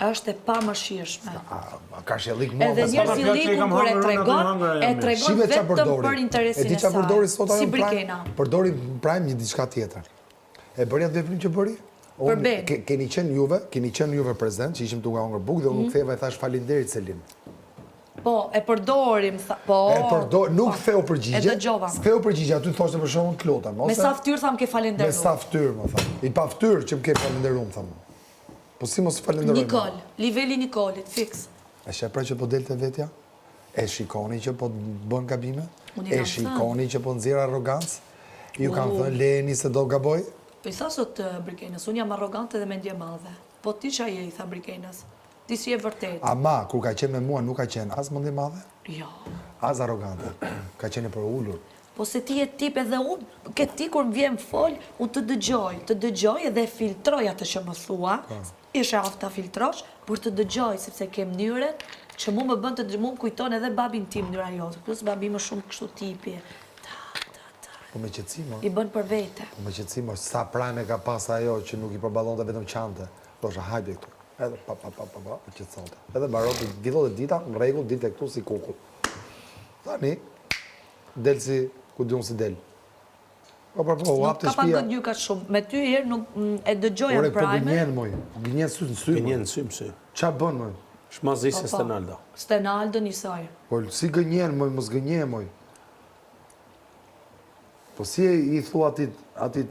Është e pamëshirshme. Ka shellik mua. Edhe njerëz i ligun kur e tregon vetëm për interesin e saj. Si brikena. Përdori Prime një diçka tjetër. E bëri atë veprim që bëri? Keni qenë juve prezent, që ishim duke hongër bukë dhe unë nuk theva e thash falinderit Selin. Po, e përdorim, po. Nuk theu përgjigje. E dëgjova. Theu përgjigje, aty thoshte për shembull Klota. Me sa ftyrë thamë ke falenderuar. Me sa ftyrë, më thamë. I pa ftyrë që më ke falenderuar, thamë. Po si mos falenderoj? Nikol, liveli Nikolit, fix. E shepra që po delte vetja? E shikoni që po bën gabime? E shikoni që po nxjerr arrogancë? Ju kanë thënë lejeni se do gaboj? Po i tha sot Brikenës, unë jam arrogante dhe mendje madhe. Po ti qa je, i tha Brikenës. Ti si e vërtet. Ama, kur ka qenë me mua, nuk ka qenë as mendje madhe? Jo. As arrogante. Ka qenë për ullur. Po se ti e tip edhe unë, ke ti kur më vjen fol, unë të dëgjoj edhe filtroj atë që më thua, ishe aftë ta filtrosh, për të dëgjoj, sepse ke mënyrën, që mu më bën të mu më kujton edhe babin tim mënyra jote, plus babi më shumë kështu tipi. Po me qëtësimo. I bën për vete. Po me qëtësimo, sa prajme ka pas ajo që nuk i përballonte vetëm qante. Thosha, hajde këtu. Edhe pa, qëtësonte. Edhe baroti, vidhot e dita, në rregull, ditë e këtu si kukull. Tani, del si, ku di unë si del. Po, nuk ka pa gënjy ka shumë. Me ty herë nuk e dëgjoja në prajme. Po gënjen, moj. Gënjen sy në sy. Gënjen sy më sy. Qa bën, moj? Shmazi se Stenaldo. Stenaldo njësaj. Po, si gënjen, moj, mos gënjen, moj. Po si i thua atit